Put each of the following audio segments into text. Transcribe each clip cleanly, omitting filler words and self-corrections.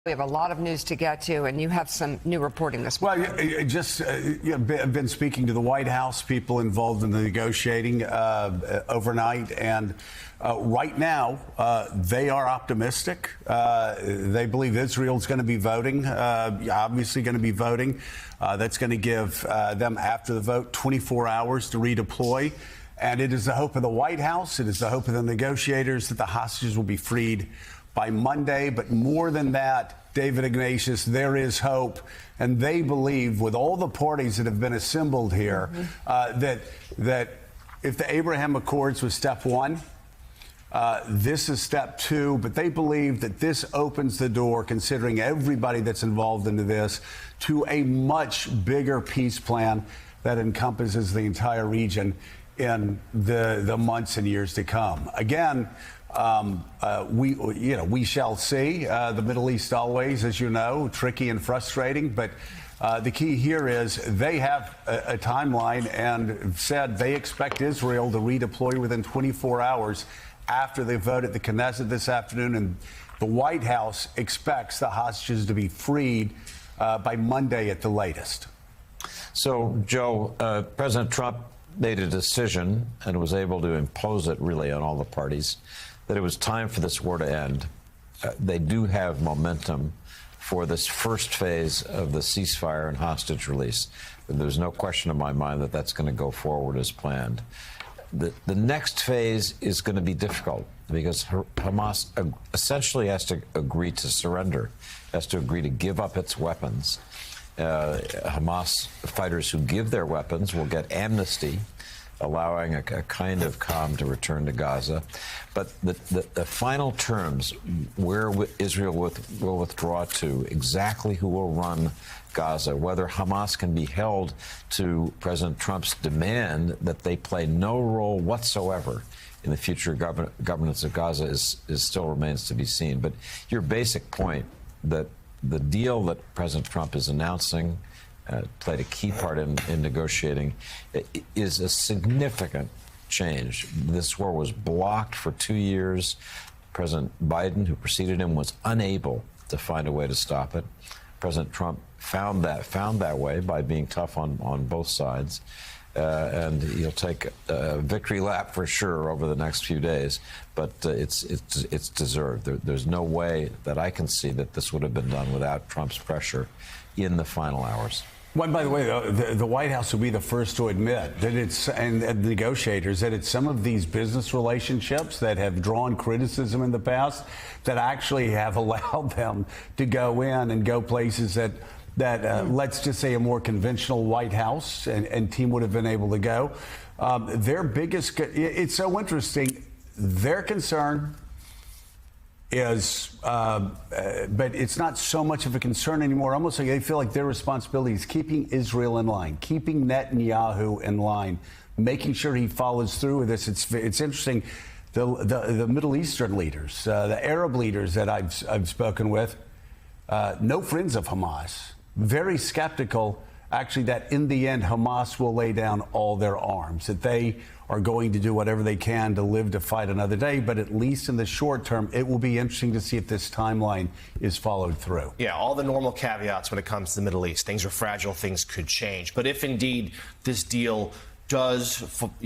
We have a lot of news to get to, and you have some new reporting this morning. Well, I've been speaking to the White House, people involved in the negotiating overnight, and right now they are optimistic. They believe Israel's going to be voting, obviously going to be voting. That's going to give them, after the vote, 24 hours to redeploy. And it is the hope of the White House, it is the hope of the negotiators that the hostages will be freed by Monday. But more than that, David Ignatius, there is hope. And they believe, with all the parties that have been assembled here, that if the Abraham Accords was step one, this is step two. But they believe that this opens the door, considering everybody that's involved into this, to a much bigger peace plan that encompasses the entire region in the months and years to come. Again, we shall see. The Middle East always, as you know, tricky and frustrating. But the key here is they have a timeline and said they expect Israel to redeploy within 24 hours after they vote at the Knesset this afternoon. And the White House expects the hostages to be freed by Monday at the latest. So, Joe, President Trump made a decision and was able to impose it really on all the parties that it was time for this war to end. They do have momentum for this first phase of the ceasefire and hostage release. There's no question in my mind that that's going to go forward as planned. The next phase is going to be difficult because Hamas essentially has to agree to surrender, has to agree to give up its weapons. Hamas fighters who give their weapons will get amnesty, allowing a kind of calm to return to Gaza. But the final terms, where Israel will withdraw to, exactly who will run Gaza, whether Hamas can be held to President Trump's demand that they play no role whatsoever in the future governance of Gaza is still remains to be seen. But your basic point that the deal that President Trump is announcing played a key part in negotiating is a significant change. This war was blocked for 2 years. President Biden, who preceded him, was unable to find a way to stop it. President Trump found that way by being tough on both sides. And he'll take a victory lap for sure over the next few days, but it's deserved. There's no way that I can see that this would have been done without Trump's pressure in the final hours. Well, by the way, the White House will be the first to admit that and the negotiators, that it's some of these business relationships that have drawn criticism in the past that actually have allowed them to go in and go places that let's just say a more conventional White House and team would have been able to go. Their biggest, it's so interesting, their concern is, but it's not so much of a concern anymore. Almost like they feel like their responsibility is keeping Israel in line, keeping Netanyahu in line, making sure he follows through with this. It's interesting. The Middle Eastern leaders, the Arab leaders that I've spoken with, no friends of Hamas. Very skeptical, actually, that in the end, Hamas will lay down all their arms, that they are going to do whatever they can to live to fight another day. But at least in the short term, it will be interesting to see if this timeline is followed through. Yeah, all the normal caveats when it comes to the Middle East. Things are fragile, things could change. But if indeed this deal does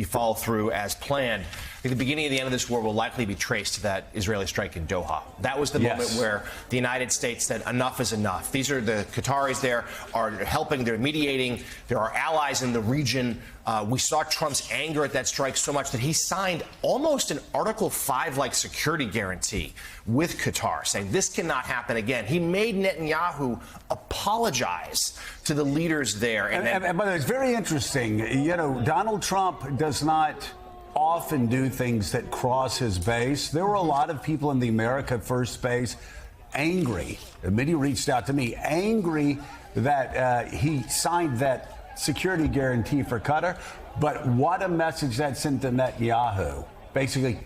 follow through as planned, I think the beginning and the end of this war will likely be traced to that Israeli strike in Doha. That was the moment where the United States said enough is enough. These are the Qataris there are helping, they're mediating. There are allies in the region. We saw Trump's anger at that strike so much that he signed almost an Article 5-like security guarantee with Qatar, saying this cannot happen again. He made Netanyahu apologize to the leaders there. But it's very interesting. You know, Donald Trump does not often do things that cross his base. There were a lot of people in the America First base angry. Many reached out to me, angry that he signed that security guarantee for Qatar. But what a message that sent to Netanyahu. Basically,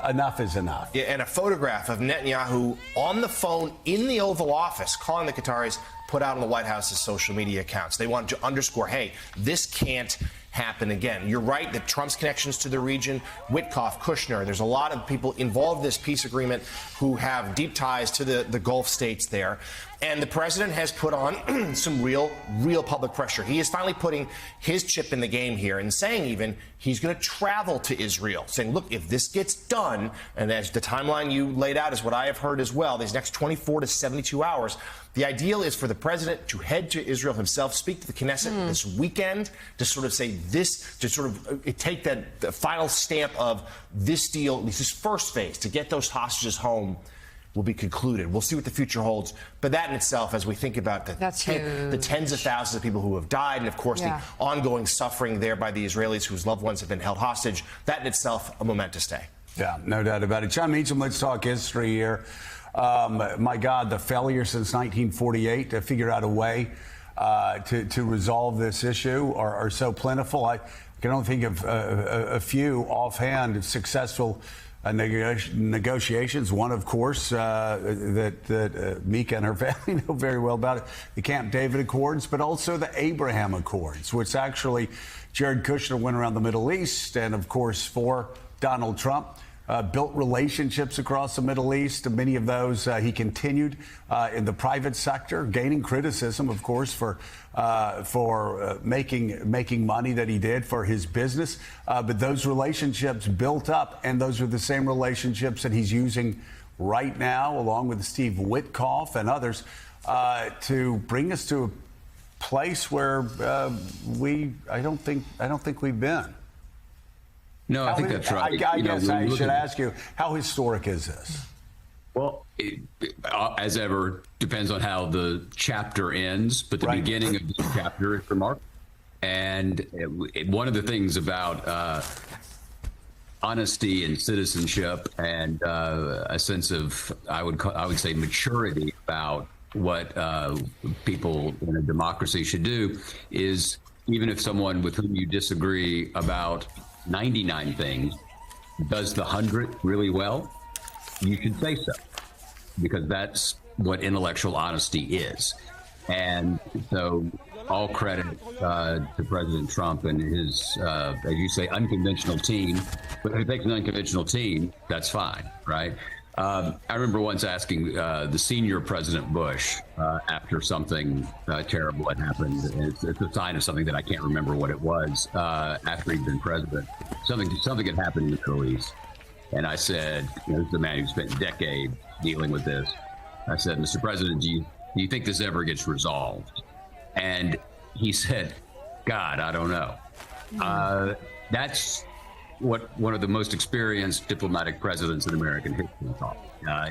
enough is enough. Yeah, and a photograph of Netanyahu on the phone in the Oval Office calling the Qataris put out on the White House's social media accounts. They wanted to underscore, hey, this can't happen again. You're right that Trump's connections to the region, Witkoff, Kushner, there's a lot of people involved in this peace agreement who have deep ties to the Gulf states there. And the president has put on some real public pressure. He is finally putting his chip in the game here and saying even he's going to travel to Israel, saying, look, if this gets done, and as the timeline you laid out is what I have heard as well, these next 24 to 72 hours, the ideal is for the president to head to Israel himself, speak to the Knesset this weekend to sort of say this, to sort of take that the final stamp of this deal, at least this first phase, to get those hostages home will be concluded. We'll see what the future holds. But that in itself, as we think about the tens of thousands of people who have died, and of course the ongoing suffering there by the Israelis whose loved ones have been held hostage, that in itself a momentous day. Yeah, no doubt about it. John Meacham, let's talk history here. My God, the failure since 1948 to figure out a way to resolve this issue are so plentiful. I can only think of a few offhand successful negotiations. One, of course, that Mika and her family know very well about it, the Camp David Accords, but also the Abraham Accords, which actually Jared Kushner went around the Middle East and, of course, for Donald Trump. Built relationships across the Middle East. Many of those he continued in the private sector, gaining criticism, of course, for making money that he did for his business. But those relationships built up, and those are the same relationships that he's using right now, along with Steve Witkoff and others, to bring us to a place where I don't think we've been. No, I think that's right. I guess I should ask you, how historic is this? Well, as ever, depends on how the chapter ends, but the beginning of this chapter is remarkable. And one of the things about honesty and citizenship and a sense of, I would say, maturity about what people in a democracy should do is, even if someone with whom you disagree about 99 things does the 100 really well, you should say so, because that's what intellectual honesty is. And so all credit to President Trump and his, as you say, unconventional team. But if he takes an unconventional team, that's fine, right? I remember once asking the senior President Bush after something terrible had happened. It's a sign of something that I can't remember what it was after he'd been president. Something had happened in the Middle East. And I said, this is the man who spent decades dealing with this. I said, Mr. President, do you think this ever gets resolved? And he said, God, I don't know. That's what one of the most experienced diplomatic presidents in American history thought,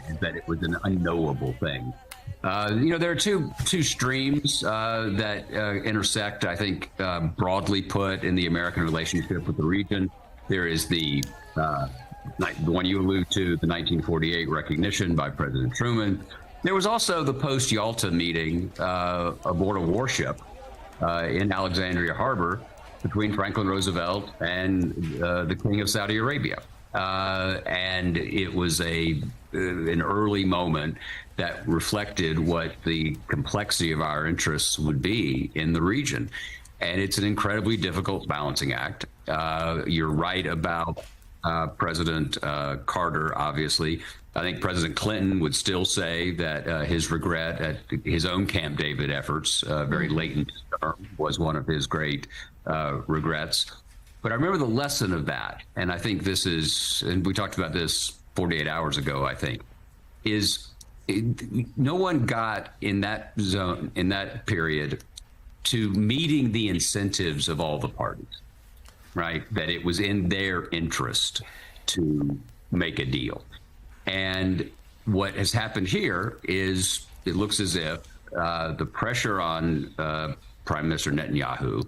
is that it was an unknowable thing. There are two streams that intersect, I think, broadly put, in the American relationship with the region. There is the one you allude to, the 1948 recognition by President Truman. There was also the post-Yalta meeting aboard a warship in Alexandria Harbor between Franklin Roosevelt and the King of Saudi Arabia. And it was an early moment that reflected what the complexity of our interests would be in the region. And it's an incredibly difficult balancing act. You're right about President Carter, obviously. I think President Clinton would still say that his regret at his own Camp David efforts, very late in his term, was one of his great regrets. But I remember the lesson of that, and I think this is, and we talked about this 48 hours ago, I think, is no one got in that zone, in that period, to meeting the incentives of all the parties, right? That it was in their interest to make a deal. And what has happened here is it looks as if the pressure on Prime Minister Netanyahu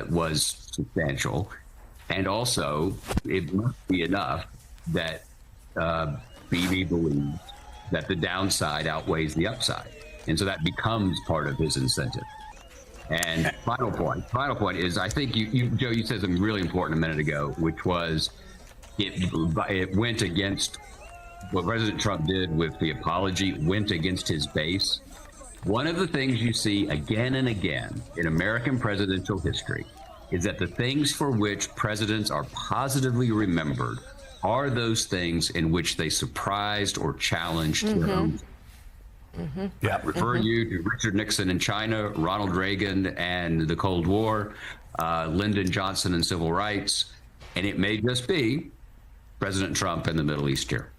was substantial. And also, it must be enough that Bibi believes that the downside outweighs the upside. And so that becomes part of his incentive. And final point is, I think Joe, you said something really important a minute ago, which was it went against what President Trump did with the apology, went against his base. One of the things you see again and again in American presidential history is that the things for which presidents are positively remembered are those things in which they surprised or challenged their own. Yeah. Refer you to Richard Nixon in China, Ronald Reagan and the Cold War, Lyndon Johnson and civil rights, and it may just be President Trump and the Middle East here.